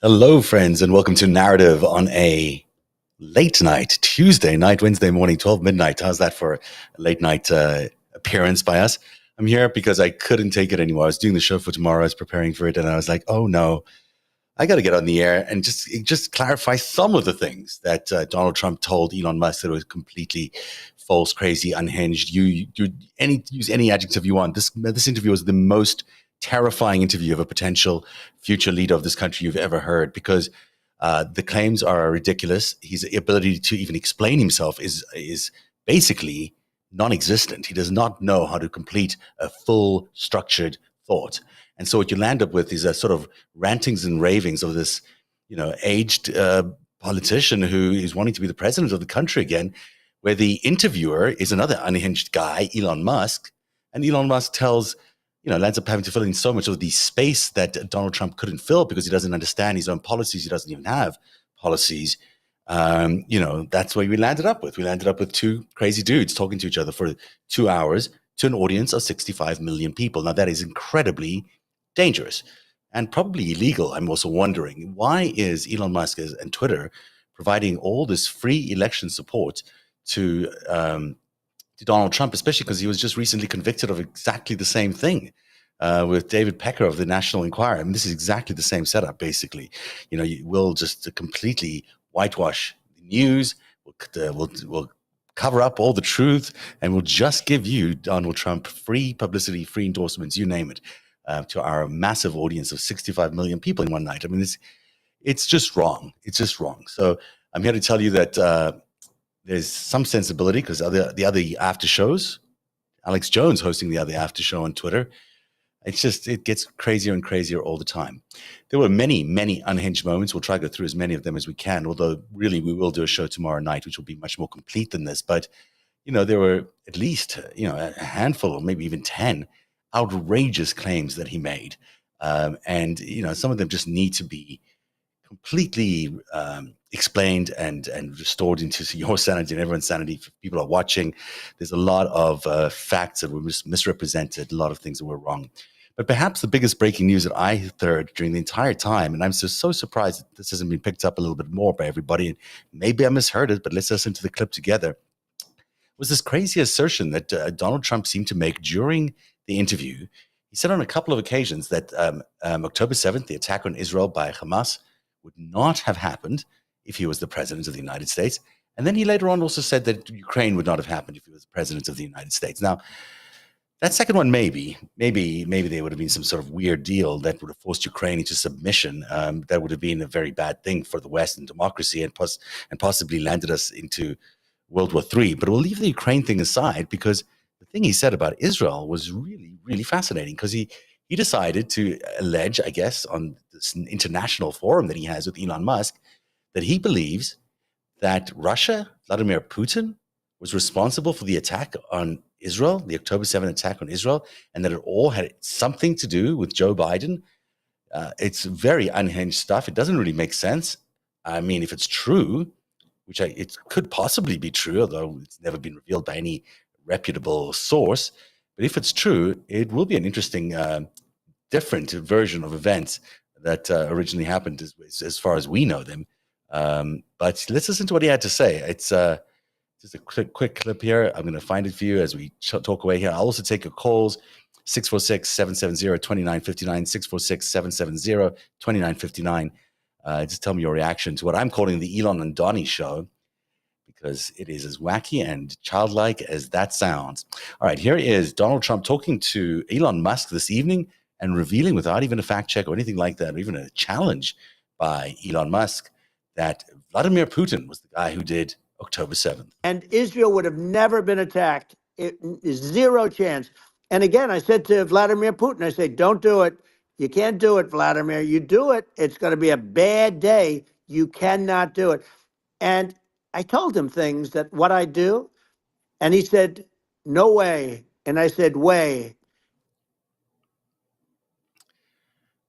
Hello, friends, and welcome to Narrative on a late night, Tuesday night, Wednesday morning, 12 midnight. How's that for a late night appearance by us? I'm here because I couldn't take it anymore. I was doing the show for tomorrow. I was preparing for it, and I was like, oh no, I got to get on the air and just clarify some of the things that Donald Trump told Elon Musk that was completely false, crazy, unhinged. Use any adjective you want. This interview was the most terrifying interview of a potential future leader of this country you've ever heard, because the claims are ridiculous. His ability to even explain himself is basically non-existent. He does not know how to complete a full, structured thought. And so what you land up with is a sort of rantings and ravings of this, aged politician who is wanting to be the president of the country again, where the interviewer is another unhinged guy, Elon Musk, and Elon Musk lands up having to fill in so much of the space that Donald Trump couldn't fill because he doesn't understand his own policies. He doesn't even have policies. That's what we landed up with. We landed up with two crazy dudes talking to each other for 2 hours to an audience of 65 million people. Now, that is incredibly dangerous and probably illegal. I'm also wondering, why is Elon Musk and Twitter providing all this free election support to Donald Trump, especially because he was just recently convicted of exactly the same thing with David Pecker of the National Enquirer. I mean, this is exactly the same setup, basically. We'll just completely whitewash the news. We'll cover up all the truth, and we'll just give you, Donald Trump, free publicity, free endorsements, you name it, to our massive audience of 65 million people in one night. I mean, it's just wrong. It's just wrong. So I'm here to tell you that there's some sensibility, because the other after shows, Alex Jones hosting the other after show on Twitter, it gets crazier and crazier all the time. There were many, many unhinged moments. We'll try to go through as many of them as we can, although really we will do a show tomorrow night, which will be much more complete than this. But, there were at least, a handful or maybe even 10 outrageous claims that he made. And some of them just need to be completely explained and restored into your sanity and everyone's sanity. If people are watching, there's a lot of facts that were misrepresented, a lot of things that were wrong. But perhaps the biggest breaking news that I heard during the entire time, and I'm so surprised that this hasn't been picked up a little bit more by everybody, and maybe I misheard it, but let's listen to the clip together, was this crazy assertion that Donald Trump seemed to make during the interview. He said on a couple of occasions that October 7th, the attack on Israel by Hamas, would not have happened if he was the president of the United States. And then he later on also said that Ukraine would not have happened if he was the president of the United States. Now, that second one, maybe there would have been some sort of weird deal that would have forced Ukraine into submission. That would have been a very bad thing for the West and democracy, and possibly landed us into World War III. But we'll leave the Ukraine thing aside, because the thing he said about Israel was really, really fascinating, because he decided to allege, I guess, on this international forum that he has with Elon Musk, that he believes that Russia, Vladimir Putin, was responsible for the attack on Israel, the October 7th attack on Israel, and that it all had something to do with Joe Biden. It's very unhinged stuff. It doesn't really make sense. I mean, if it's true, which it could possibly be true, although it's never been revealed by any reputable source. But if it's true, it will be an interesting, different version of events that originally happened as far as we know them. But let's listen to what he had to say. It's just a quick clip here. I'm going to find it for you as we talk away here. I'll also take your calls, 646-770-2959, 646-770-2959. Just tell me your reaction to what I'm calling the Elon and Donnie show, because it is as wacky and childlike as that sounds. All right, here is Donald Trump talking to Elon Musk this evening and revealing, without even a fact check or anything like that, or even a challenge by Elon Musk, that Vladimir Putin was the guy who did October 7th. And Israel would have never been attacked. It is zero chance. And again, I said to Vladimir Putin, I said, don't do it. You can't do it, Vladimir. You do it, it's going to be a bad day. You cannot do it. And I told him things that what I do. And he said, no way. And I said, way.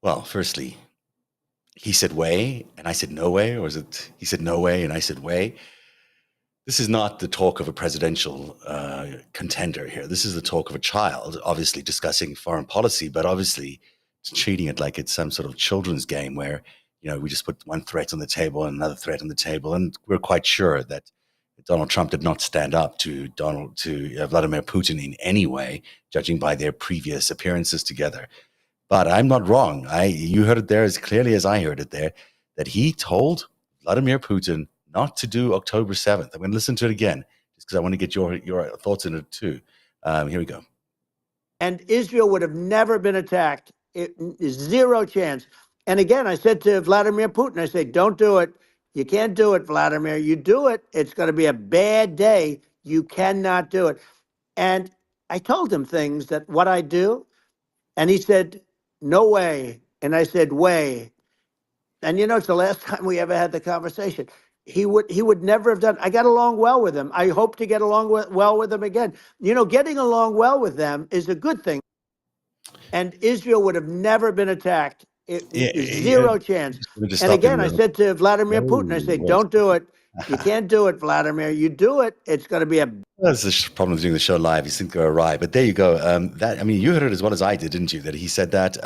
Well, firstly, he said way, and I said no way, or was it he said no way, and I said way? This is not the talk of a presidential contender here. This is the talk of a child, obviously discussing foreign policy, but obviously treating it like it's some sort of children's game where, we just put one threat on the table and another threat on the table, and we're quite sure that Donald Trump did not stand up to Vladimir Putin in any way, judging by their previous appearances together. But I'm not wrong. You heard it there as clearly as I heard it there, that he told Vladimir Putin not to do October 7th. I'm going to listen to it again, just because I want to get your thoughts on it too. Here we go. And Israel would have never been attacked. It is zero chance. And again, I said to Vladimir Putin, I said, don't do it. You can't do it, Vladimir. You do it, it's going to be a bad day. You cannot do it. And I told him things that what I do. And he said, no way. And I said, way. And it's the last time we ever had the conversation. He would never have done. I got along well with him. I hope to get along well with him again. Getting along well with them is a good thing. And Israel would have never been attacked. It is zero chance. And again, I said to Vladimir Putin, I said, don't do it. You can't do it, Vladimir. You do it, it's going to be a... That's the problem with doing the show live. These things go awry. But there you go. You heard it as well as I did, didn't you? That he said that...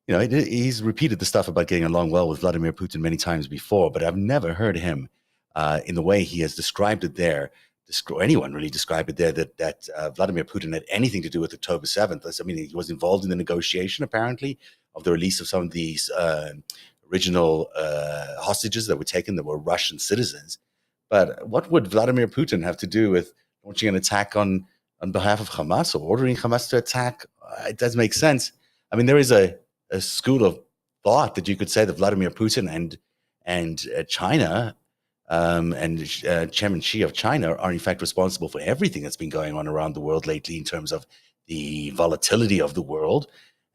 he's repeated the stuff about getting along well with Vladimir Putin many times before, but I've never heard him in the way he has described it there, anyone really described it there, that Vladimir Putin had anything to do with October 7th. He was involved in the negotiation, apparently, of the release of some of these original hostages that were taken that were Russian citizens. But what would Vladimir Putin have to do with launching an attack on behalf of Hamas or ordering Hamas to attack? It does make sense. There is a school of thought that you could say that Vladimir Putin and China and Chairman Xi of China are in fact responsible for everything that's been going on around the world lately in terms of the volatility of the world.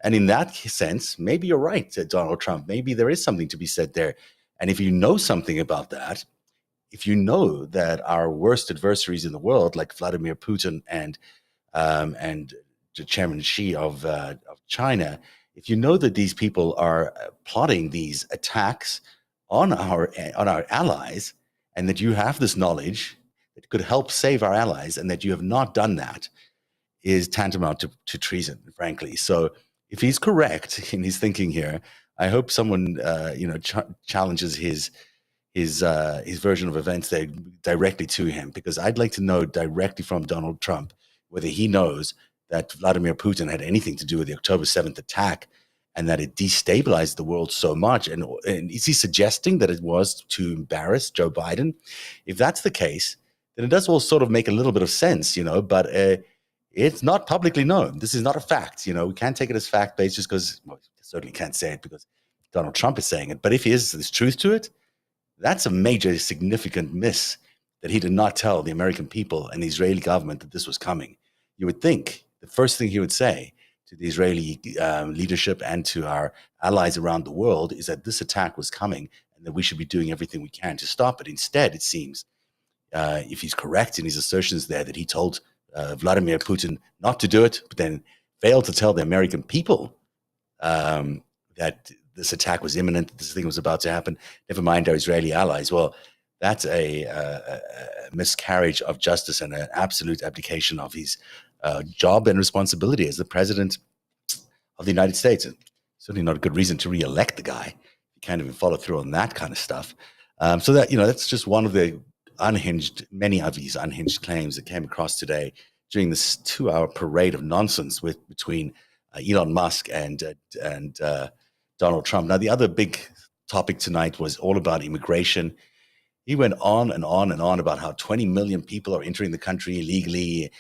And in that sense, maybe you're right, Donald Trump. Maybe there is something to be said there. And if you know something about that, if you know that our worst adversaries in the world, like Vladimir Putin and Chairman Xi of China, if you know that these people are plotting these attacks on our allies, and that you have this knowledge that could help save our allies, and that you have not done that, is tantamount to treason, frankly. So if he's correct in his thinking here, I hope someone challenges his version of events there directly to him, because I'd like to know directly from Donald Trump whether he knows that Vladimir Putin had anything to do with the October 7th attack, and that it destabilized the world so much. And is he suggesting that it was to embarrass Joe Biden? If that's the case, then it does all sort of make a little bit of sense, but it's not publicly known. This is not a fact. We can't take it as fact-based just because, certainly can't say it because Donald Trump is saying it. But if there's truth to it, that's a major significant miss, that he did not tell the American people and the Israeli government that this was coming. You would think the first thing he would say to the Israeli leadership and to our allies around the world is that this attack was coming and that we should be doing everything we can to stop it. Instead, it seems, if he's correct in his assertions there, that he told Vladimir Putin not to do it, but then failed to tell the American people that this attack was imminent, that this thing was about to happen, never mind our Israeli allies. Well, that's a miscarriage of justice and an absolute abdication of his job and responsibility as the president of the United States. And certainly not a good reason to re-elect the guy. You can't even follow through on that kind of stuff. So that, that's just one of the many of these unhinged claims that came across today during this 2-hour parade of nonsense between Elon Musk and Donald Trump. Now, the other big topic tonight was all about immigration. He went on and on and on about how 20 million people are entering the country illegally.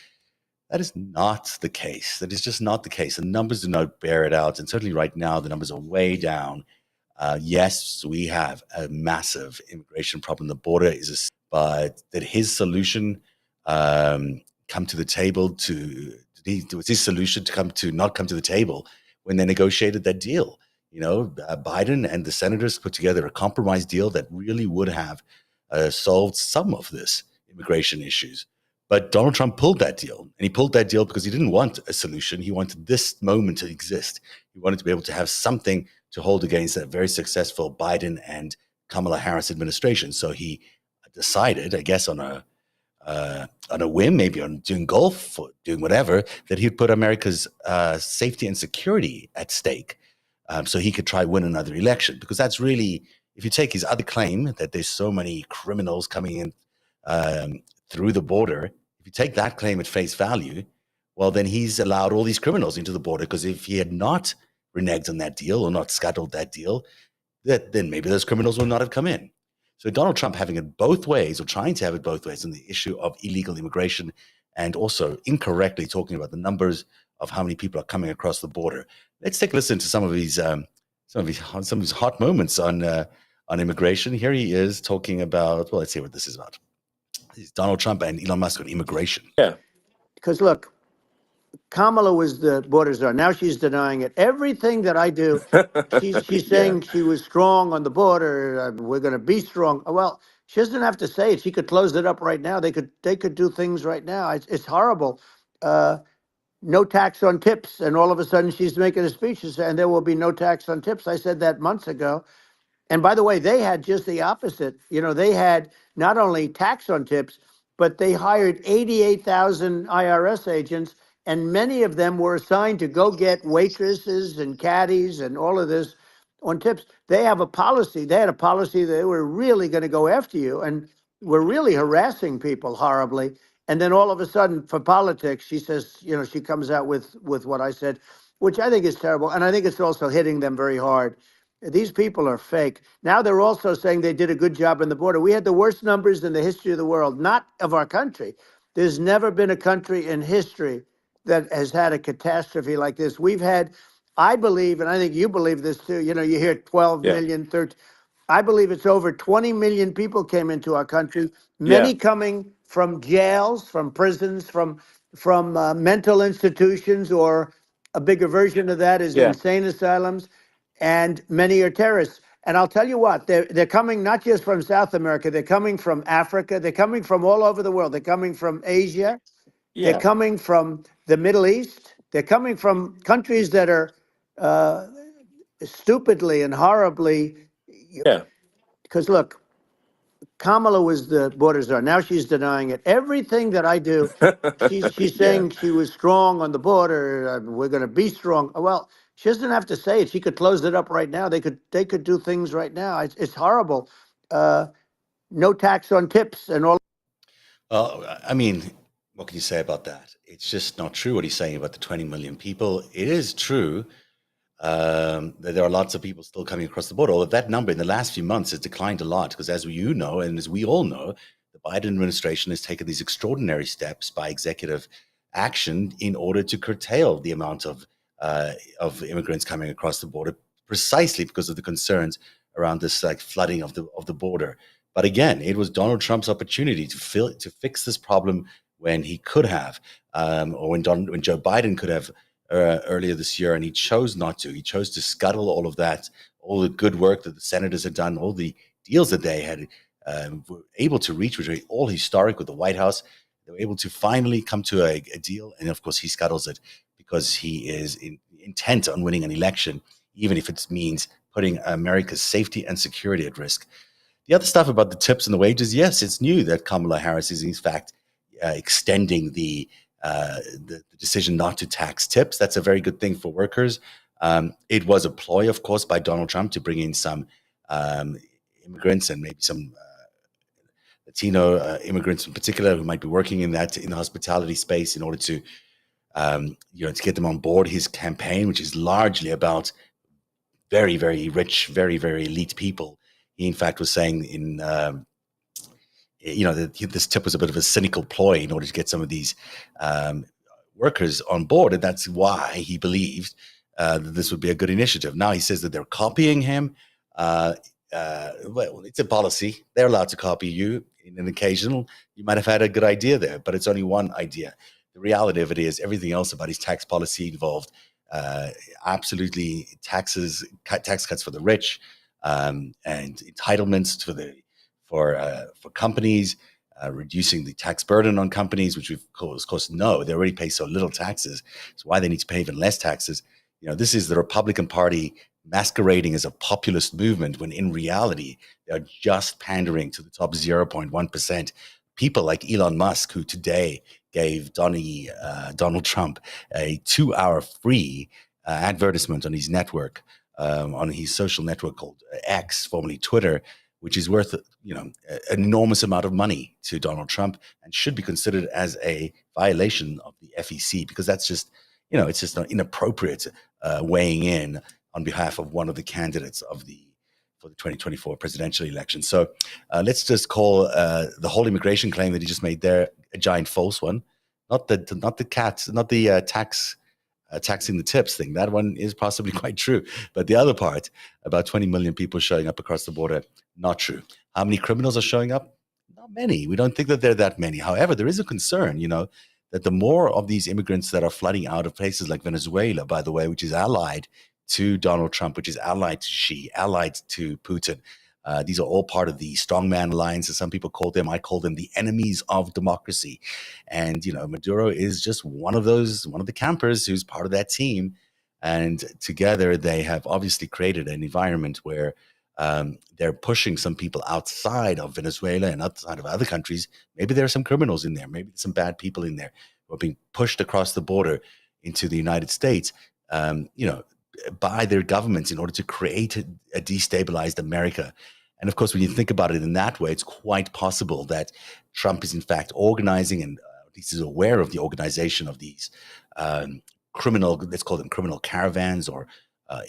That is not the case. That is just not the case. The numbers do not bear it out. And certainly right now, the numbers are way down. Yes, we have a massive immigration problem. The border is, but that his solution come to the table was his solution to not come to the table when they negotiated that deal. Biden and the senators put together a compromise deal that really would have solved some of this immigration issues. But Donald Trump pulled that deal, and he pulled that deal because he didn't want a solution. He wanted this moment to exist. He wanted to be able to have something to hold against that very successful Biden and Kamala Harris administration. So he decided, I guess on a whim, maybe on doing golf or doing whatever, that he'd put America's safety and security at stake. so he could try win another election. Because that's really, if you take his other claim that there's so many criminals coming in through the border, if you take that claim at face value, well, then he's allowed all these criminals into the border. Because if he had not reneged on that deal or not scuttled that deal, then maybe those criminals would not have come in. So Donald Trump having it both ways, or trying to have it both ways, on the issue of illegal immigration, and also incorrectly talking about the numbers of how many people are coming across the border. Let's take a listen to some of his hot moments on immigration. Here he is talking about. Well, let's see what this is about. It's Donald Trump and Elon Musk on immigration. Yeah, because look, Kamala was the border czar. Now she's denying it. Everything that I do, she's saying she was strong on the border. We're going to be strong. Well, she doesn't have to say it. She could close it up right now. They could do things right now. It's horrible. No tax on tips, and all of a sudden she's making a speech and there will be no tax on tips. I said that months ago. And by the way, they had just the opposite. You know, they had not only tax on tips, but they hired 88,000 IRS agents, and many of them were assigned to go get waitresses and caddies and all of this on tips. They have a policy. They had a policy that they were really going to go after you, and were really harassing people horribly. And then all of a sudden, for politics, she says, you know, she comes out with what I said, which I think is terrible. And I think it's also hitting them very hard. These people are fake. Now they're also saying they did a good job on the border. We had the worst numbers in the history of the world, not of our country. There's never been a country in history that has had a catastrophe like this. We've had, I believe, and I think you believe this too, you know, you hear 12 million, 13. I believe it's over 20 million people came into our country, many coming from jails, from prisons, from mental institutions, or a bigger version of that is insane asylums, and many are terrorists. And I'll tell you what, they're coming not just from South America, they're coming from Africa, they're coming from all over the world. They're coming from Asia, they're coming from the Middle East, they're coming from countries that are stupidly and horribly. Because look, Kamala was the border czar. Now she's denying it. Everything that I do, she's saying she was strong on the border. We're going to be strong. Well, she doesn't have to say it. She could close it up right now. They could do things right now. It's horrible. No tax on tips and all. I mean, what can you say about that? It's just not true what he's saying about the 20 million people. It is true that there are lots of people still coming across the border. Although that number in the last few months has declined a lot, because as you know, and as we all know, the Biden administration has taken these extraordinary steps by executive action in order to curtail the amount of immigrants coming across the border, precisely because of the concerns around this like flooding of the border. But again, it was Donald Trump's opportunity to fix this problem when he could have, or when Joe Biden could have earlier this year, and he chose not to. He chose to scuttle all of that, all the good work that the senators had done, all the deals that they had were able to reach, which were all historic with the White House. They were able to finally come to a deal, and of course he scuttles it because he is intent on winning an election, even if it means putting America's safety and security at risk. The other stuff about the tips and the wages, yes, it's new that Kamala Harris is in fact extending the decision not to tax tips. That's a very good thing for workers. It was a ploy, of course, by Donald Trump to bring in some immigrants, and maybe some Latino immigrants in particular, who might be working in the hospitality space, in order to to get them on board his campaign, which is largely about very, very rich, very, very elite people. He, in fact, was saying that this tip was a bit of a cynical ploy in order to get some of these workers on board, and that's why he believed that this would be a good initiative. Now he says that they're copying him. Well, it's a policy. They're allowed to copy you. In an occasional, you might have had a good idea there, but it's only one idea. The reality of it is everything else about his tax policy involved absolutely tax cuts for the rich, and entitlements for companies, reducing the tax burden on companies, which we of course know they already pay so little taxes. So why they need to pay even less taxes? This is the Republican Party masquerading as a populist movement, when in reality they're just pandering to the top 0.1%. People like Elon Musk, who today gave Donald Trump a 2-hour free advertisement on his network, on his social network called X, formerly Twitter, which is worth an enormous amount of money to Donald Trump and should be considered as a violation of the FEC, because that's just it's just an inappropriate weighing in on behalf of one of the candidates for the 2024 presidential election. So let's just call the whole immigration claim that he just made there a giant false one. Not the taxing the tips thing. That one is possibly quite true. But the other part, about 20 million people showing up across the border, not true. How many criminals are showing up? Not many. We don't think that there are that many. However, there is a concern, that the more of these immigrants that are flooding out of places like Venezuela, by the way, which is allied to Donald Trump, which is allied to Xi, allied to Putin. These are all part of the strongman alliance, as some people call them. I call them the enemies of democracy. And, Maduro is just one of the campers who's part of that team. And together they have obviously created an environment where they're pushing some people outside of Venezuela and outside of other countries. Maybe there are some criminals in there. Maybe some bad people in there who are being pushed across the border into the United States, by their governments in order to create a destabilized America. And of course, when you think about it in that way, it's quite possible that Trump is in fact organizing and at least is aware of the organization of these let's call them criminal caravans or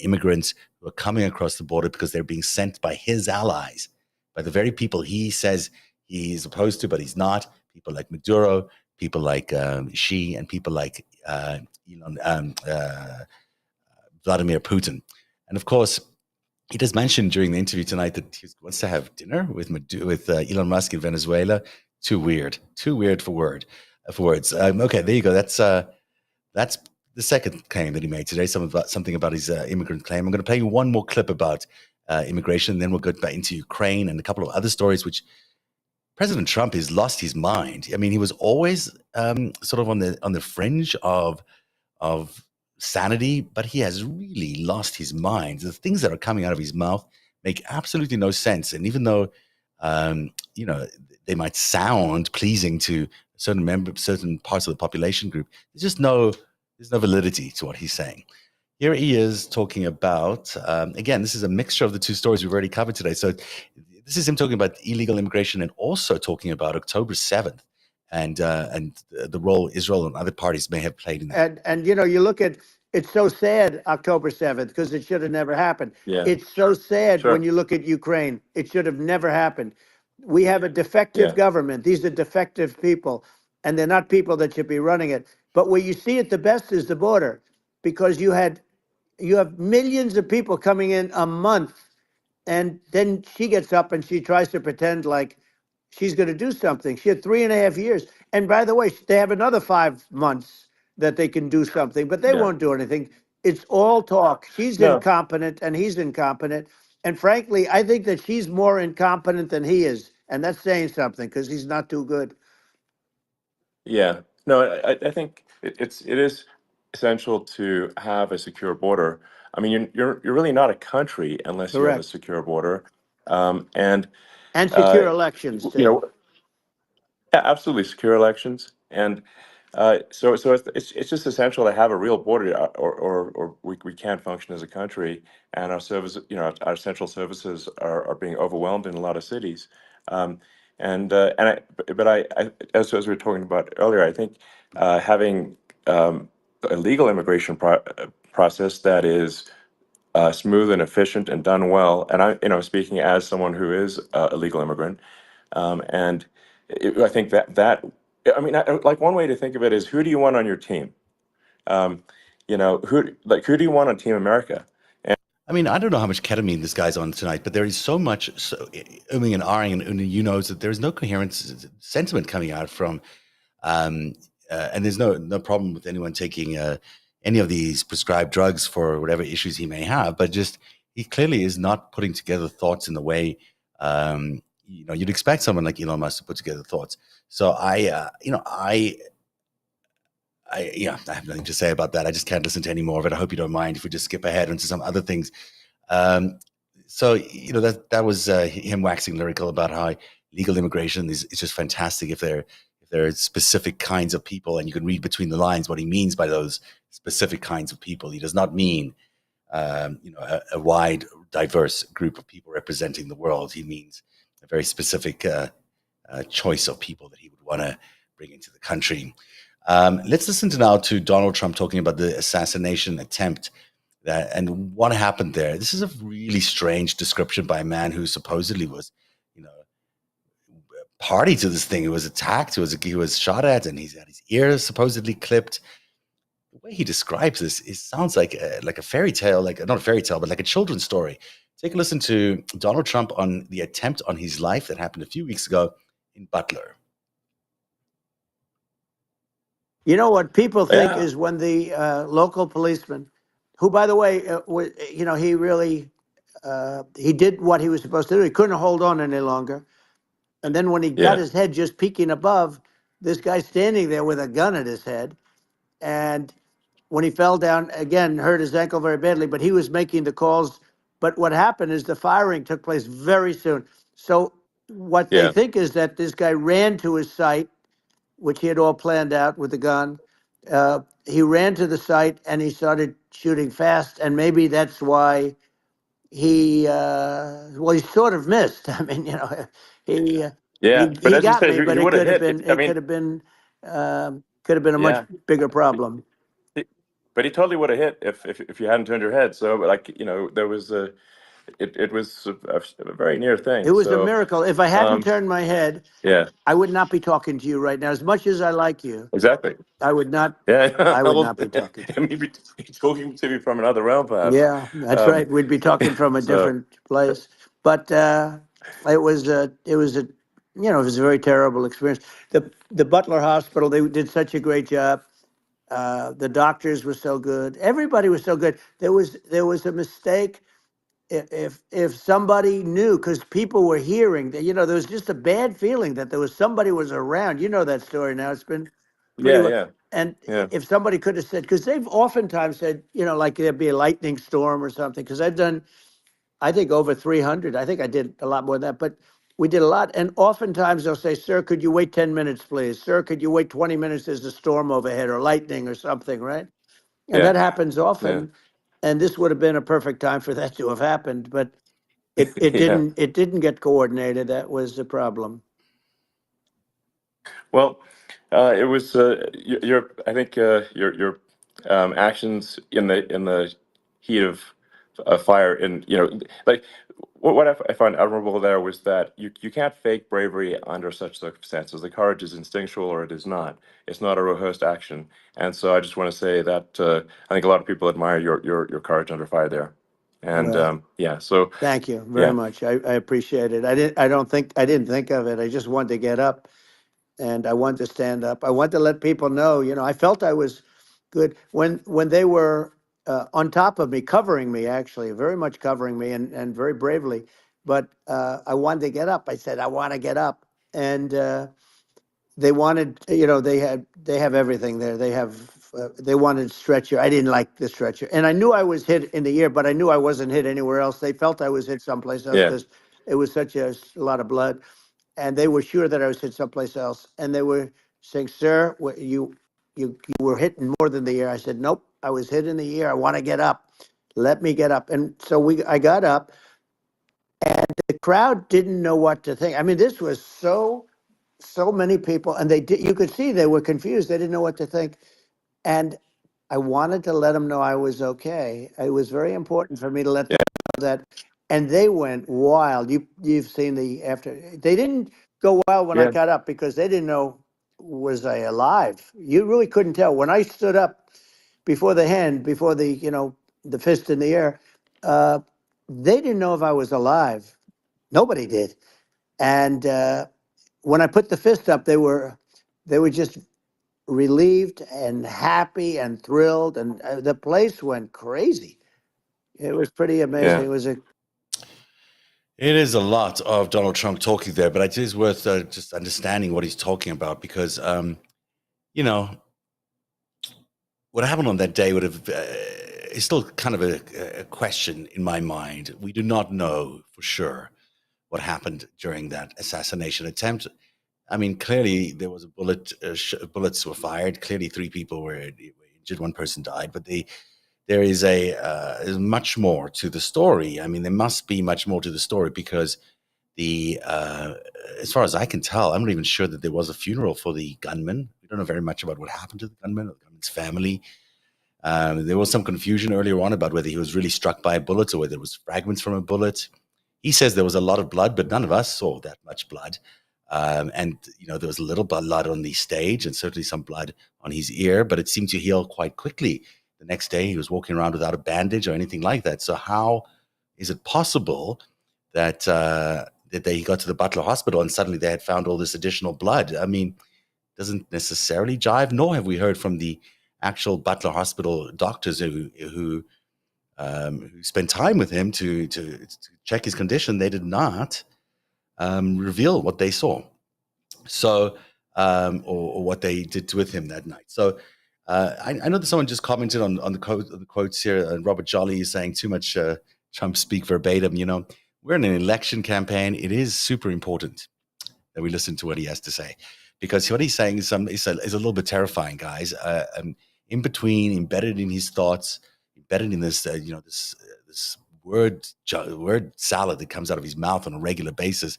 immigrants who are coming across the border because they're being sent by his allies, by the very people he says he's opposed to, but he's not. People like Maduro, people like Xi, and people like Vladimir Putin. And of course, he just mentioned during the interview tonight that he wants to have dinner with Elon Musk in Venezuela. Too weird for words. Okay, there you go. That's the second claim that he made today. Something about his immigrant claim. I'm going to play you one more clip about immigration, and then we'll go back into Ukraine and a couple of other stories. Which President Trump has lost his mind. I mean, he was always sort of on the fringe of sanity, but he has really lost his mind. The things that are coming out of his mouth make absolutely no sense. And even though, they might sound pleasing to certain parts of the population group, there's no validity to what he's saying. Here he is talking about, again, this is a mixture of the two stories we've already covered today. So this is him talking about illegal immigration and also talking about October 7th. And the role Israel and other parties may have played in that. And you look at, it's so sad, October 7th, because it should have never happened. Yeah. It's so sad Sure. when you look at Ukraine. It should have never happened. We have a defective government. These are defective people, and they're not people that should be running it. But where you see it the best is the border, because you have millions of people coming in a month, and then she gets up and she tries to pretend like she's going to do something. She had 3.5 years. And by the way, they have another 5 months that they can do something, but they won't do anything. It's all talk. She's incompetent and he's incompetent. And frankly, I think that she's more incompetent than he is. And that's saying something because he's not too good. Yeah. No, I think it is essential to have a secure border. I mean, you're really not a country unless you have a Correct. secure border. And secure elections, too. Yeah, absolutely secure elections. And so it's just essential to have a real border, or we can't function as a country, and our our essential services are being overwhelmed in a lot of cities. As we were talking about earlier, I think having a legal immigration process that is smooth and efficient and done well, and speaking as someone who is a legal immigrant, and I think I mean, like one way to think of it is, who do you want on your team? Who do you want on Team America? I mean, I don't know how much ketamine this guy's on tonight, but there is so much umming and ahhing, and you know that there's no coherent sentiment coming out from, and there's no problem with anyone taking any of these prescribed drugs for whatever issues he may have, but just he clearly is not putting together thoughts in the way you'd expect someone like Elon Musk to put together thoughts. So I have nothing to say about that. I just can't listen to any more of it. I hope you don't mind if we just skip ahead into some other things. So that was him waxing lyrical about how legal immigration is just fantastic if there are specific kinds of people, and you can read between the lines what he means by those specific kinds of people. He does not mean a wide, diverse group of people representing the world. He means a very specific choice of people that he would want to bring into the country. Let's listen now to Donald Trump talking about the assassination attempt and what happened there. This is a really strange description by a man who supposedly was, party to this thing. He was attacked. He was shot at, and he's had his ears supposedly clipped. The way he describes this, it sounds like a fairy tale, like not a fairy tale, but like a children's story. Take a listen to Donald Trump on the attempt on his life that happened a few weeks ago in Butler. You know what people think Yeah. is when the local policeman, who, by the way, he really he did what he was supposed to do. He couldn't hold on any longer. And then when he got Yeah. his head just peeking above, this guy standing there with a gun at his head. And when he fell down, again, hurt his ankle very badly, but he was making the calls. But what happened is the firing took place very soon. So what they Yeah. think is that this guy ran to his site, which he had all planned out with the gun. He ran to the site and he started shooting fast. And maybe that's why he sort of missed. I mean, he Yeah. But he as you got said, me, but he it would have could have hit. been a much Yeah. bigger problem. But he totally would have hit if you hadn't turned your head. So, like, there was it was a very near It thing. was a So, miracle. If I hadn't um, turned my head, yeah, I would not be talking to you right now. As much as I like you, exactly. I would not. Yeah. I would Well, not be talking to you. maybe talking to me from another realm, perhaps. Yeah, that's Um, right. We'd be talking from a so different place. But it was a very terrible experience. The Butler Hospital, they did such a great job. The doctors were so good. Everybody was so good. There was a mistake. If somebody knew, because people were hearing that, there was just a bad feeling that there was somebody was around. You know that story now. It's been pretty yeah, well. yeah, And yeah, if somebody could have said, because they've oftentimes said, like there'd be a lightning storm or something. Because I've done, I think, over 300. I think I did a lot more than that, but we did a lot. And oftentimes they'll say, "Sir, could you wait 10 minutes, please? Sir, could you wait 20 minutes? There's a storm overhead or lightning or something," right? And yeah, that happens yeah, often. And this would have been a perfect time for that to have happened, but it yeah. didn't. It didn't get coordinated. That was the problem. Well, it was your. I think your actions in the heat of fire, and like what I find admirable there was that you can't fake bravery under such circumstances. The courage is instinctual, or it is not. It's not a rehearsed action. And so I just want to say that I think a lot of people admire your courage under fire there. And Well, yeah, so thank you very yeah, much. I appreciate it. I didn't think of it. I just wanted to get up and I wanted to stand up. I wanted to let people know, I felt I was good when they were on top of me, covering me, actually, very much covering me and very bravely. But I wanted to get up. I said, I want to get up. And they wanted, they have everything there. They wanted stretcher. I didn't like the stretcher. And I knew I was hit in the ear, but I knew I wasn't hit anywhere else. They felt I was hit someplace else yeah, because it was such a lot of blood, and they were sure that I was hit someplace else. And they were saying, "Sir, you were hit more than the ear." I said, "Nope, I was hit in the ear. I want to get up. Let me get up." And so I got up, and the crowd didn't know what to think. I mean, this was so many people, and you could see they were confused. They didn't know what to think. And I wanted to let them know I was okay. It was very important for me to let them yeah, know that. And they went wild. You've seen the after. They didn't go wild when I yeah, got up because they didn't know, was I alive. You really couldn't tell when I stood up before the hand, before the fist in the air. Uh, they didn't know if I was alive. Nobody did. And when I put the fist up, they were just relieved and happy and thrilled, and the place went crazy. It was pretty amazing. yeah, It was It is a lot of Donald Trump talking there, but it is worth just understanding what he's talking about because, you know, what happened on that day would have is still kind of a question in my mind. We do not know for sure what happened during that assassination attempt. I mean, clearly there was a bullets were fired. Clearly, three people were injured. One person died, but there is is much more to the story. I mean, there must be much more to the story because as far as I can tell, I'm not even sure that there was a funeral for the gunman. We don't know very much about what happened to the gunman or the gunman's family. There was some confusion earlier on about whether he was really struck by a bullet or whether it was fragments from a bullet. He says there was a lot of blood, but none of us saw that much blood. And there was a little blood on the stage and certainly some blood on his ear, but it seemed to heal quite quickly. The next day, he was walking around without a bandage or anything like that. So how is it possible that he got to the Butler Hospital and suddenly they had found all this additional blood? I mean, doesn't necessarily jive, nor have we heard from the actual Butler Hospital doctors who spent time with him to check his condition. They did not reveal what they saw, so or what they did with him that night. So I know that someone just commented on the quotes here, and Robert Jolly is saying too much Trump speak verbatim. We're in an election campaign. It is super important that we listen to what he has to say, because what he's saying is a little bit terrifying, guys. In between, embedded in his thoughts, embedded in this this word salad that comes out of his mouth on a regular basis,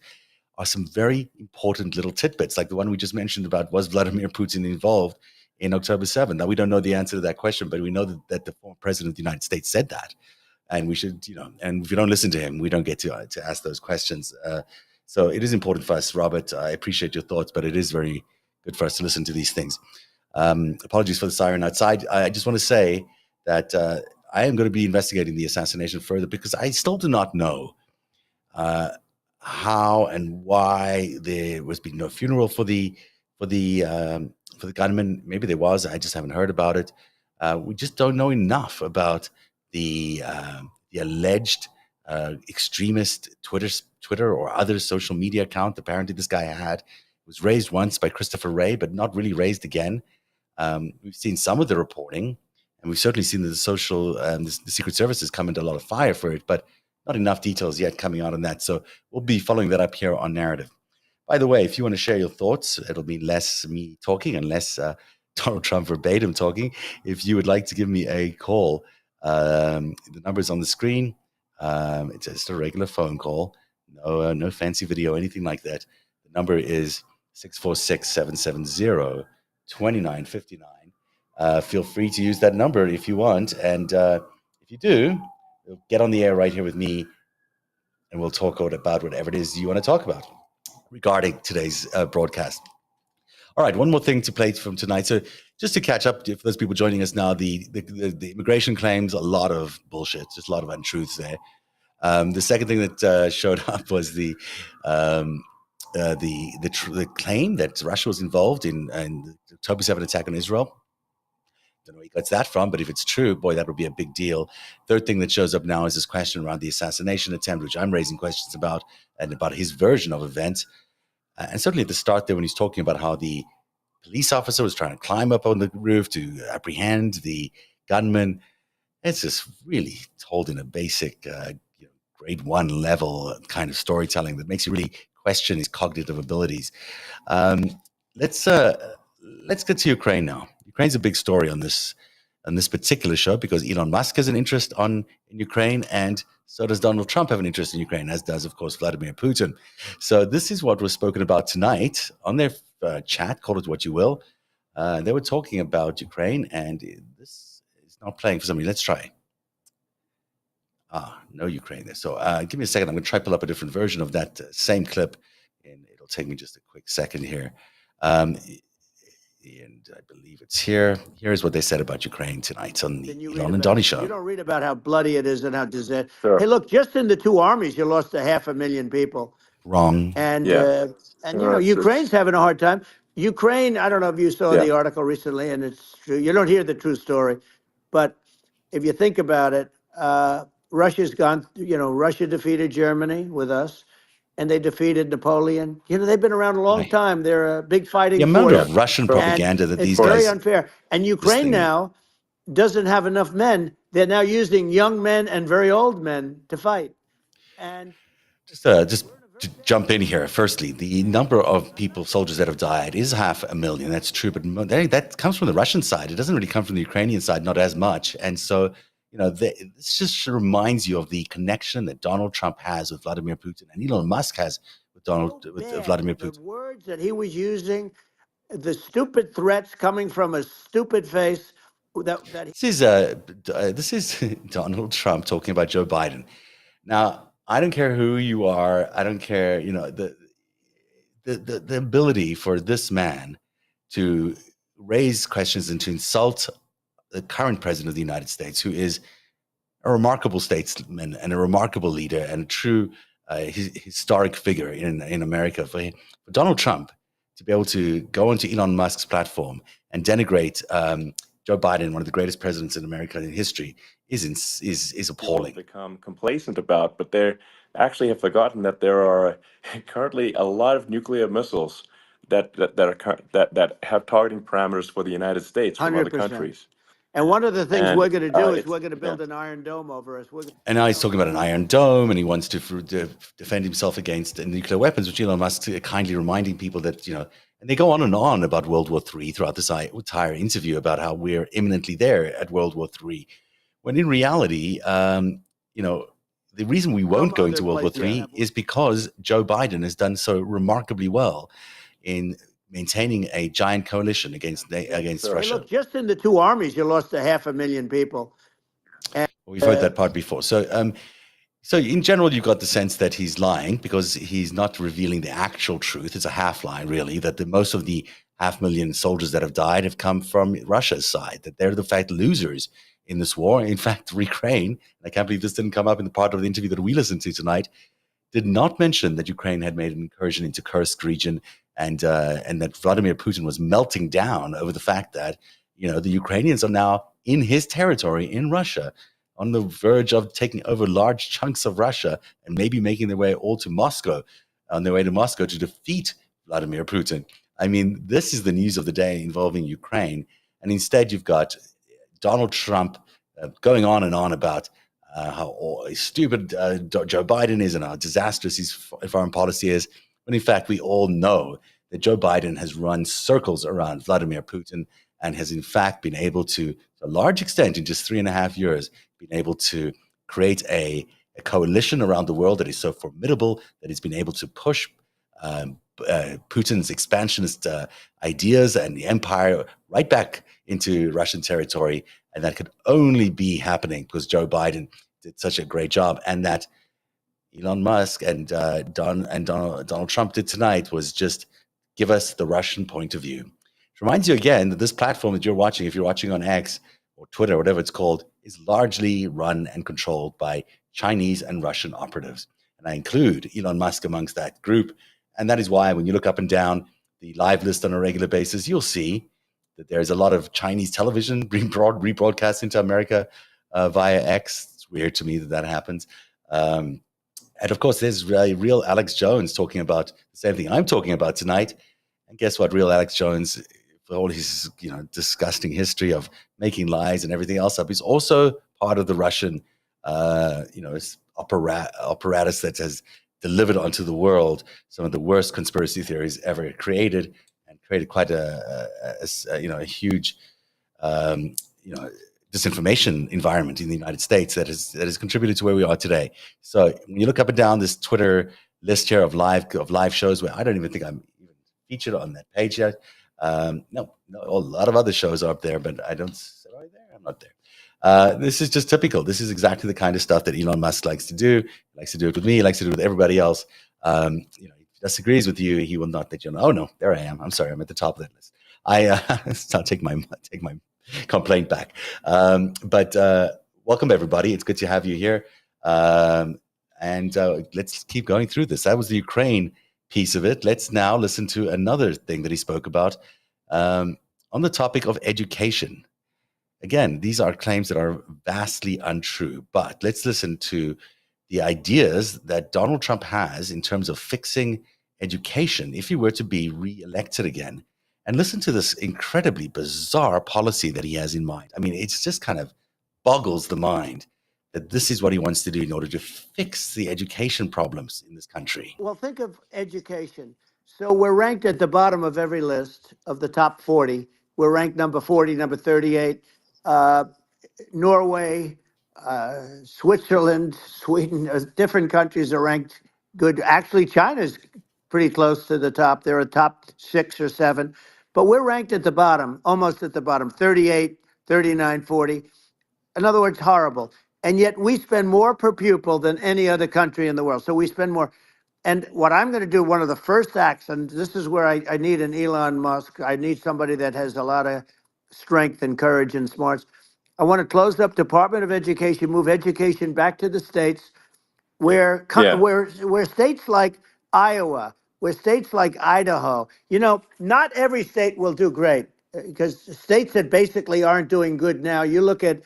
are some very important little tidbits, like the one we just mentioned about, was Vladimir Putin involved in October 7th? Now, we don't know the answer to that question, but we know that the former president of the United States said that. And we should, and if you don't listen to him, we don't get to ask those questions. So it is important for us, Robert. I appreciate your thoughts, but it is very good for us to listen to these things. Apologies for the siren outside. I just want to say that I am going to be investigating the assassination further, because I still do not know how and why there was no funeral for the gunman. Maybe there was. I just haven't heard about it. We just don't know enough about the alleged extremist Twitter or other social media account apparently this guy had. It was raised once by Christopher Wray, but not really raised again. We've seen some of the reporting, and we've certainly seen that the Secret Service has come into a lot of fire for it, but not enough details yet coming out on that. So we'll be following that up here on Narrative. By the way, if you want to share your thoughts, it'll be less me talking and less Donald Trump verbatim talking. If you would like to give me a call, the number's on the screen. It's just a regular phone call. No fancy video, anything like that. The number is 646-770-2959. Feel free to use that number if you want. And if you do, get on the air right here with me, and we'll talk about whatever it is you want to talk about regarding today's broadcast. All right, one more thing to play from tonight. So just to catch up, for those people joining us now, the immigration claims, a lot of bullshit, just a lot of untruths there. The second thing that showed up was the claim that Russia was involved in the October 7th attack on Israel. Don't know where he gets that from, but if it's true, boy, that would be a big deal. Third thing that shows up now is this question around the assassination attempt, which I'm raising questions about, and about his version of events. And certainly at the start there, when he's talking about how the police officer was trying to climb up on the roof to apprehend the gunman, it's just really told in a basic grade 1 level kind of storytelling that makes you really question his cognitive abilities. Let's get to Ukraine now. Ukraine's a big story on this particular show, because Elon Musk has an interest in Ukraine, and so does Donald Trump have an interest in Ukraine, as does, of course, Vladimir Putin. So this is what was spoken about tonight on their chat, call it what you will. They were talking about Ukraine, and this is not playing for somebody. Let's try. No Ukraine there. So give me a second. I'm going to try to pull up a different version of that same clip, and it'll take me just a quick second here. And I believe it's here. Here's what they said about Ukraine tonight on the Elon and Donnie show. You don't read about how bloody it is and how disaster. Sure. Hey, look, just in the two armies, you lost 500,000 people. Wrong. And Yeah. Ukraine's having a hard time. Ukraine, I don't know if you saw Yeah. the article recently, and it's true. You don't hear the true story. But if you think about it, Russia's gone, Russia defeated Germany with us, and they defeated Napoleon. They've been around a long Right. time. They're a big fighting The amount force. of Russian And propaganda that It's these very guys... unfair. And Ukraine thing- now doesn't have enough men. They're now using young men and very old men to fight. And Just to jump in here, firstly, the number of soldiers that have died is 500,000. That's true, but that comes from the Russian side. It doesn't really come from the Ukrainian side, not as much. And so this just reminds you of the connection that Donald Trump has with Vladimir Putin and Elon Musk has with Vladimir Putin. The words that he was using, the stupid threats coming from a stupid face. This is Donald Trump talking about Joe Biden. Now, I don't care who you are. I don't care, the ability for this man to raise questions and to insult the current president of the United States, who is a remarkable statesman and a remarkable leader and a true historic figure in America. For Donald Trump to be able to go onto Elon Musk's platform and denigrate Joe Biden, one of the greatest presidents in America in history, is appalling. Become complacent about, but they actually have forgotten that there are currently a lot of nuclear missiles that have targeting parameters for the United States from other 100%. countries. And one of the things And, we're going to do is it's- we're going to build yeah. an Iron Dome over us. And now he's talking about an Iron Dome, and he wants to defend himself against nuclear weapons, which Elon Musk kindly reminding people that, and they go on and on about World War III throughout this entire interview about how we're imminently there at World War III. When in reality, the reason we won't go into World War III is because Joe Biden has done so remarkably well in maintaining a giant coalition against Russia. Hey, look, just in the two armies, you lost 500,000 people. We've heard that part before. So in general, you got the sense that he's lying because he's not revealing the actual truth. It's a half lie, really, that most of the 500,000 soldiers that have died have come from Russia's side, that they're the fact losers in this war. In fact, Ukraine, and I can't believe this didn't come up in the part of the interview that we listened to tonight, did not mention that Ukraine had made an incursion into Kursk region and that Vladimir Putin was melting down over the fact that, the Ukrainians are now in his territory in Russia, on the verge of taking over large chunks of Russia and maybe making their way all to Moscow, on their way to Moscow to defeat Vladimir Putin. I mean, this is the news of the day involving Ukraine. And instead, you've got Donald Trump going on and on about how stupid Joe Biden is and how disastrous his foreign policy is. When in fact, we all know that Joe Biden has run circles around Vladimir Putin and has in fact been able to a large extent in just 3.5 years, been able to create a coalition around the world that is so formidable that he's been able to push Putin's expansionist ideas and the empire right back into Russian territory. And that could only be happening because Joe Biden did such a great job. And that Elon Musk and Donald Trump did tonight was just give us the Russian point of view. It reminds you again that this platform that you're watching, if you're watching on X or Twitter, whatever it's called, is largely run and controlled by Chinese and Russian operatives. And I include Elon Musk amongst that group. And that is why when you look up and down the live list on a regular basis, you'll see that there's a lot of Chinese television being rebroadcast into America via X. It's weird to me that happens. And of course, there's real Alex Jones talking about the same thing I'm talking about tonight. And guess what? Real Alex Jones, for all his disgusting history of making lies and everything else up, is also part of the Russian apparatus that has delivered onto the world some of the worst conspiracy theories ever created, and created quite a huge disinformation environment in the United States that has contributed to where we are today. So when you look up and down this Twitter list here of live shows, where I don't even think I'm even featured on that page yet. No, a lot of other shows are up there, but I don't. Am I there? I'm not there. This is just typical. This is exactly the kind of stuff that Elon Musk likes to do. He likes to do it with me. He likes to do it with everybody else. If he disagrees with you, he will not let you know. Oh no, there I am. I'm sorry, I'm at the top of that list. I'll take my complaint back. But welcome everybody. It's good to have you here. And let's keep going through this. That was the Ukraine piece of it. Let's now listen to another thing that he spoke about on the topic of education. Again, these are claims that are vastly untrue, but let's listen to the ideas that Donald Trump has in terms of fixing education if he were to be re-elected again. And listen to this incredibly bizarre policy that he has in mind. I mean, it's just kind of boggles the mind that this is what he wants to do in order to fix the education problems in this country. Well, think of education. So we're ranked at the bottom of every list of the top 40. We're ranked number 40, number 38. Norway, Switzerland, Sweden, different countries are ranked good. Actually, China's pretty close to the top. They're a top 6 or 7, but we're ranked at the bottom, almost at the bottom, 38, 39, 40. In other words, horrible. And yet we spend more per pupil than any other country in the world. So we spend more. And what I'm going to do, one of the first acts, and this is where I need an Elon Musk. I need somebody that has a lot of strength and courage and smarts. I want to close up Department of Education, move education back to the states, where Yeah. where states like Iowa, where states like Idaho, not every state will do great because states that basically aren't doing good now. You look at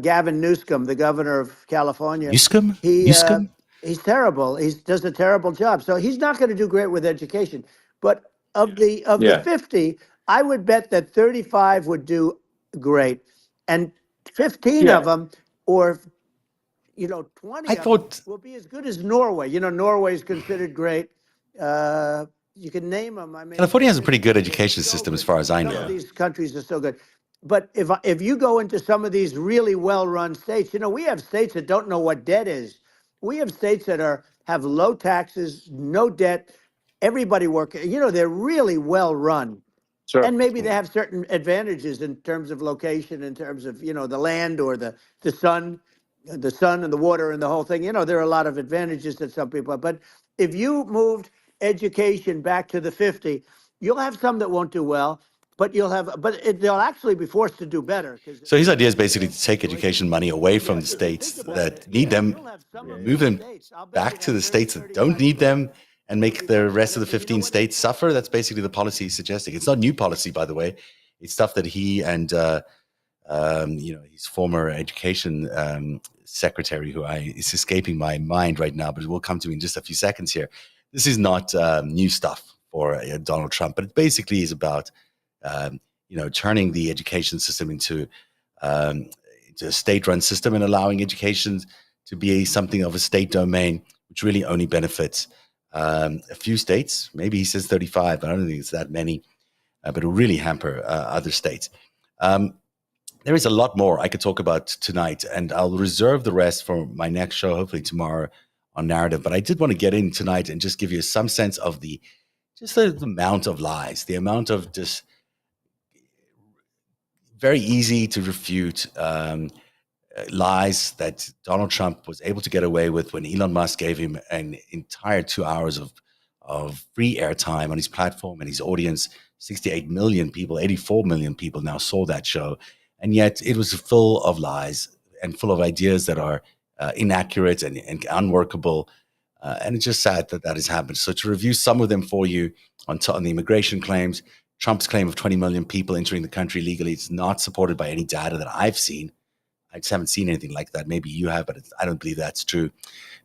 Gavin Newsom, the governor of California. Newscomb? He Newscomb? he's terrible. He does a terrible job. So he's not going to do great with education. But of the Yeah. 50, I would bet that 35 would do great, and 15 Yeah. of them, or I 20 of them thought will be as good as Norway. Norway is considered great. You can name them. I mean, California has a pretty good they're education so system as good. far as I Some of know. these countries are so good. But if you go into some of these really well-run states, we have states that don't know what debt is. We have states that have low taxes, no debt, everybody working. They're really well run. Sure. And maybe they have certain advantages in terms of location, in terms of, the land or the sun, and the water and the whole thing. There are a lot of advantages that some people have. But if you moved education back to the 50, you'll have some that won't do well, but they'll actually be forced to do better. So his idea is basically to take education money away from the states that need them, move them back to the states that don't need them, and make the rest of the 15 states suffer. That's basically the policy he's suggesting. It's not new policy, by the way. It's stuff that he and his former education secretary, who is escaping my mind right now, but it will come to me in just a few seconds here. This is not new stuff for Donald Trump, but it basically is about turning the education system into a state-run system and allowing education to be something of a state domain, which really only benefits a few states. Maybe he says 35, but I don't think it's that many, but it'll really hamper other states. There is a lot more I could talk about tonight, and I'll reserve the rest for my next show, hopefully tomorrow on Narrative. But I did want to get in tonight and just give you some sense of the amount of lies, the amount of just very easy to refute lies that Donald Trump was able to get away with when Elon Musk gave him an entire 2 hours of free airtime on his platform and his audience. 68 million people, 84 million people now saw that show. And yet it was full of lies and full of ideas that are inaccurate and unworkable. And it's just sad that has happened. So to review some of them for you on the immigration claims, Trump's claim of 20 million people entering the country legally, it's not supported by any data that I've seen. I just haven't seen anything like that. Maybe you have, but I don't believe that's true.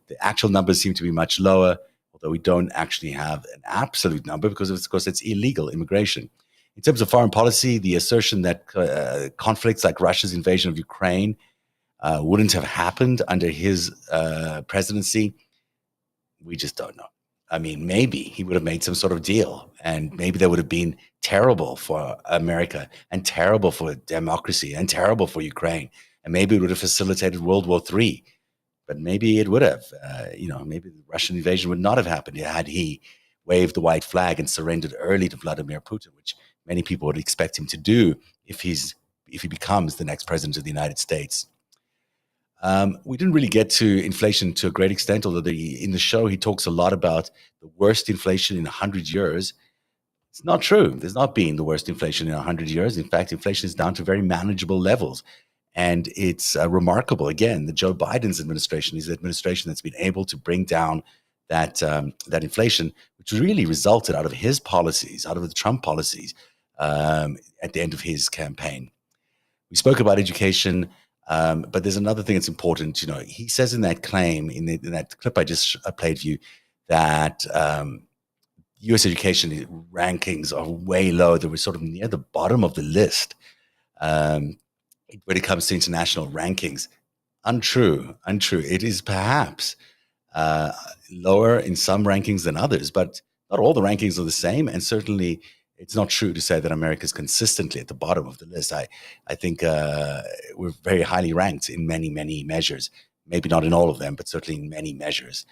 The actual numbers seem to be much lower, although we don't actually have an absolute number because, of course, it's illegal immigration. In terms of foreign policy, the assertion that conflicts like Russia's invasion of Ukraine wouldn't have happened under his presidency, we just don't know. I mean, maybe he would have made some sort of deal, and maybe that would have been terrible for America and terrible for democracy and terrible for Ukraine. And maybe it would have facilitated World War III. But maybe it would have. Maybe the Russian invasion would not have happened had he waved the white flag and surrendered early to Vladimir Putin, which many people would expect him to do if he becomes the next president of the United States. We didn't really get to inflation to a great extent, although in the show he talks a lot about the worst inflation in 100 years. It's not true. There's not been the worst inflation in 100 years. In fact, inflation is down to very manageable levels. And it's remarkable, again, that Joe Biden's administration is the administration that's been able to bring down that inflation, which really resulted out of his policies, out of the Trump policies at the end of his campaign. We spoke about education, but there's another thing that's important. He says in that claim, in that clip I just played for you, that U.S. education rankings are way low. They were sort of near the bottom of the list when it comes to international rankings. Untrue. It is perhaps lower in some rankings than others, but not all the rankings are the same. And certainly it's not true to say that America is consistently at the bottom of the list. I think we're very highly ranked in many, many measures. Maybe not in all of them, but certainly in many measures.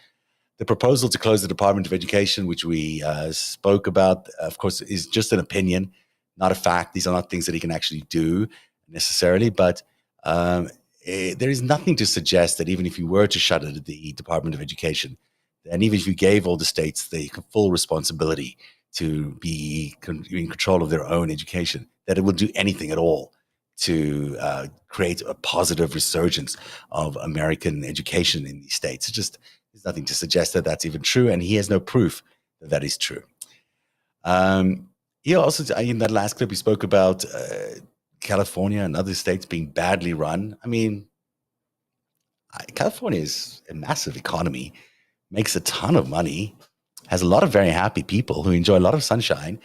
The proposal to close the Department of Education, which we spoke about, of course, is just an opinion, not a fact. These are not things that he can actually do necessarily, but there is nothing to suggest that even if you were to shut the Department of Education, and even if you gave all the states the full responsibility to be in control of their own education, that it would do anything at all to create a positive resurgence of American education in these states. There's nothing to suggest that that's even true, and he has no proof that that is true. He also, in that last clip, he spoke about California and other states being badly run. I mean, California is a massive economy, makes a ton of money, has a lot of very happy people who enjoy a lot of sunshine,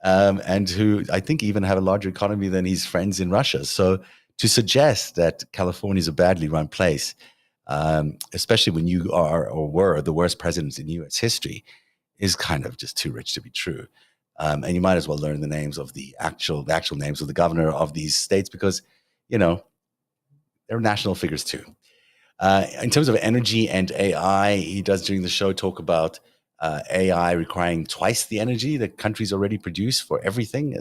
and who I think even have a larger economy than his friends in Russia. So to suggest that California is a badly run place, especially when you are or were the worst presidents in U.S. history, is kind of just too rich to be true. And you might as well learn the names of the actual names of the governor of these states, because, they're national figures too. In terms of energy and AI, he does during the show talk about AI requiring twice the energy that countries already produce for everything.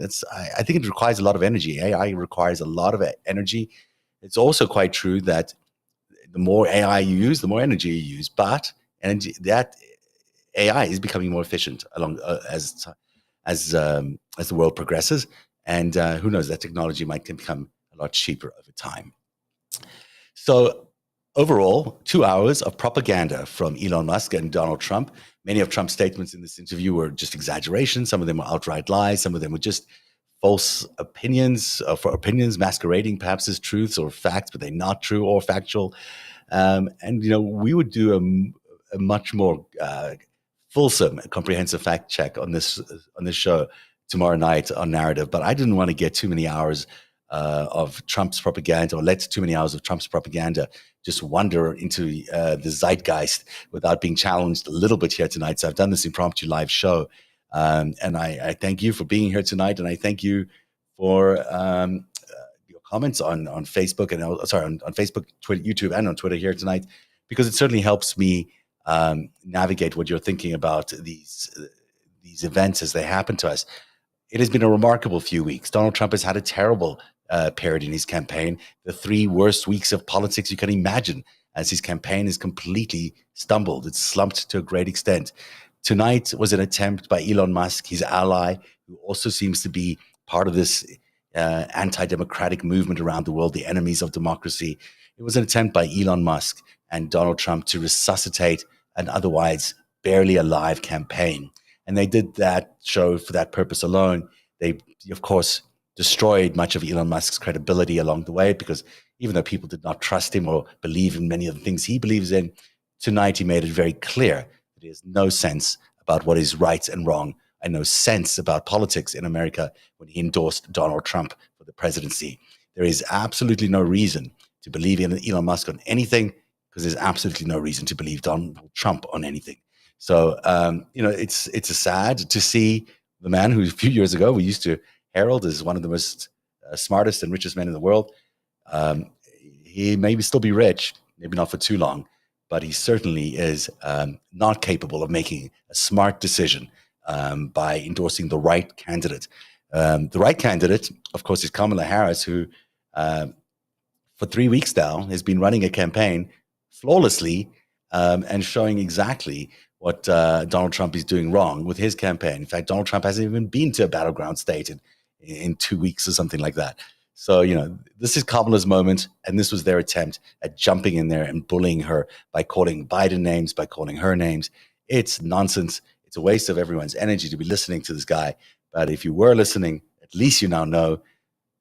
I think it requires a lot of energy. AI requires a lot of energy. It's also quite true that the more AI you use, the more energy you use. But that AI is becoming more efficient along as the world progresses, and who knows, that technology might become a lot cheaper over time. So overall, 2 hours of propaganda from Elon Musk and Donald Trump. Many of Trump's statements in this interview were just exaggerations. Some of them were outright lies. Some of them were just false opinions, for opinions masquerading perhaps as truths or facts, but they're not true or factual. And we would do a much more fulsome, comprehensive fact check on this show tomorrow night on Narrative. But I didn't want to get too many hours of Trump's propaganda, or let too many hours of Trump's propaganda just wander into the zeitgeist without being challenged a little bit here tonight. So I've done this impromptu live show. And I thank you for being here tonight. And I thank you for your comments on Facebook and on Facebook, Twitter, YouTube, and on Twitter here tonight, because it certainly helps me navigate what you're thinking about these events as they happen to us. It has been a remarkable few weeks. Donald Trump has had a terrible period in his campaign, the 3 worst weeks of politics you can imagine, as his campaign has completely stumbled. It's slumped to a great extent. Tonight was an attempt by Elon Musk, his ally, who also seems to be part of this anti-democratic movement around the world, the enemies of democracy. It was an attempt by Elon Musk and Donald Trump to resuscitate an otherwise barely alive campaign. And they did that show for that purpose alone. They, of course, destroyed much of Elon Musk's credibility along the way, because even though people did not trust him or believe in many of the things he believes in, tonight he made it very clear that he has no sense about what is right and wrong, and no sense about politics in America when he endorsed Donald Trump for the presidency. There is absolutely no reason to believe in Elon Musk on anything, because there's absolutely no reason to believe Donald Trump on anything. So, it's sad to see the man who a few years ago we used to herald as one of the most smartest and richest men in the world. He may still be rich, maybe not for too long, but he certainly is not capable of making a smart decision by endorsing the right candidate. The right candidate, of course, is Kamala Harris, who for 3 weeks now has been running a campaign flawlessly and showing exactly what Donald Trump is doing wrong with his campaign. In fact, Donald Trump hasn't even been to a battleground state in 2 weeks or something like that. So, this is Kamala's moment, and this was their attempt at jumping in there and bullying her by calling Biden names, by calling her names. It's nonsense. It's a waste of everyone's energy to be listening to this guy. But if you were listening, at least you now know,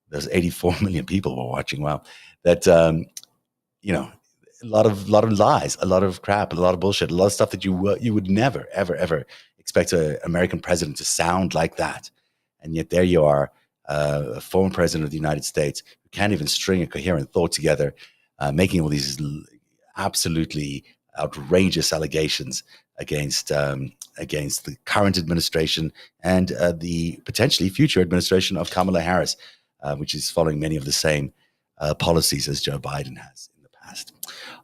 there's 84 million people who are watching. Wow. That, a lot of lies, a lot of crap, a lot of bullshit, a lot of stuff that you would never, ever, ever expect an American president to sound like that. And yet there you are, a former president of the United States who can't even string a coherent thought together, making all these absolutely outrageous allegations against against the current administration and the potentially future administration of Kamala Harris, which is following many of the same policies as Joe Biden has in the past.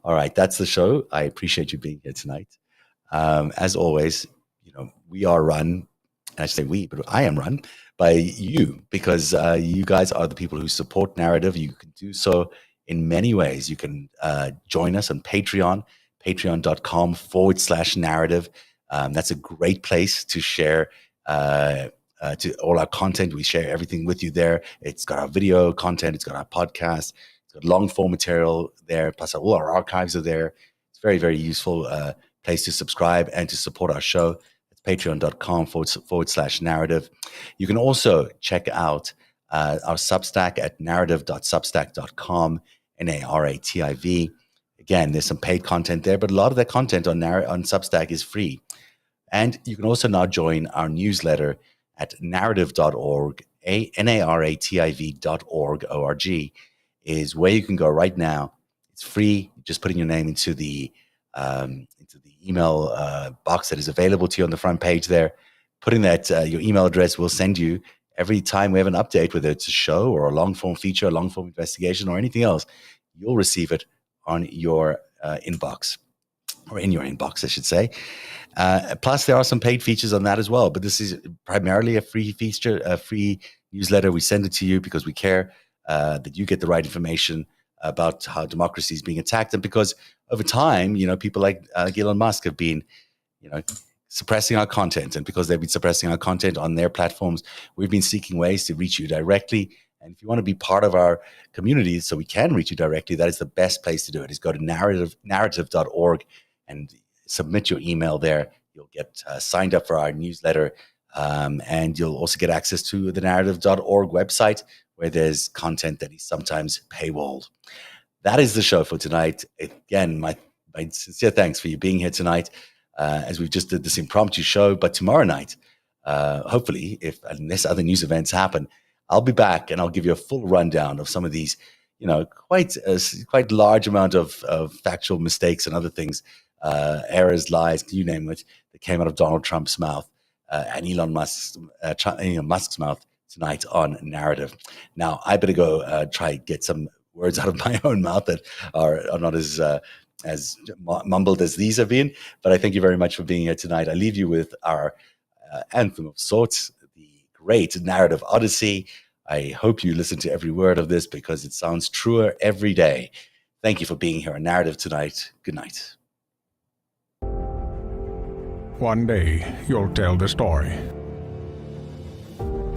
All right, that's the show. I appreciate you being here tonight. As always, we are run, and I say we, but I am run by you, because you guys are the people who support Narrative. You can do so in many ways. You can join us on Patreon, patreon.com/narrative. That's a great place to share to all our content. We share everything with you there. It's got our video content, it's got our podcast, it's got long form material there, plus all our archives are there. It's very, very useful place to subscribe and to support our show. It's patreon.com/narrative. You can also check out our Substack at narrative.substack.com, NARATIV. Again, there's some paid content there, but a lot of that content on Substack is free. And you can also now join our newsletter at narrative.org, NARATIV.org, O-R-G, is where you can go right now. It's free. Just putting your name into the email box that is available to you on the front page there. Putting that, your email address will send you every time we have an update, whether it's a show or a long-form feature, a long-form investigation, or anything else. You'll receive it on your inbox, or in your inbox, I should say. Plus, there are some paid features on that as well. But this is primarily a free feature, a free newsletter. We send it to you because we care that you get the right information about how democracy is being attacked, and because over time, people like Elon Musk have been, suppressing our content, and because they've been suppressing our content on their platforms, we've been seeking ways to reach you directly. And if you want to be part of our community so we can reach you directly, that is the best place to do it, is go to narrative.org and submit your email there. You'll get signed up for our newsletter, and you'll also get access to the narrative.org website, where there's content that is sometimes paywalled. That is the show for tonight. Again, my sincere thanks for you being here tonight, as we've just did this impromptu show. But tomorrow night, hopefully, unless other news events happen, I'll be back and I'll give you a full rundown of some of these, quite large amount of factual mistakes and other things, errors, lies, you name it, that came out of Donald Trump's mouth and Elon Musk's mouth tonight on Narrative. Now, I better go try to get some words out of my own mouth that are not as mumbled as these have been. But I thank you very much for being here tonight. I leave you with our anthem of sorts, the great Narrative Odyssey. I hope you listen to every word of this because it sounds truer every day. Thank you for being here on Narrative tonight. Good night. One day, you'll tell the story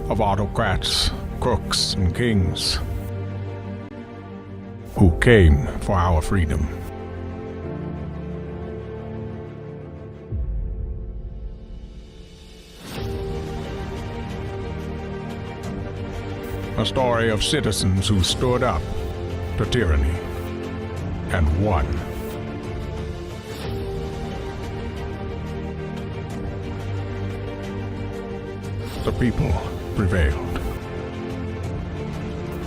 of autocrats, crooks, and kings who came for our freedom. A story of citizens who stood up to tyranny and won. The people prevailed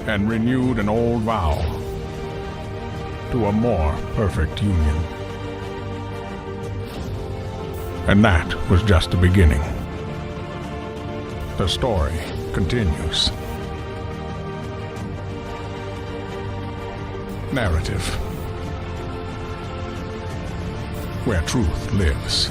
and renewed an old vow to a more perfect union. And that was just the beginning. The story continues. Narrative, where truth lives.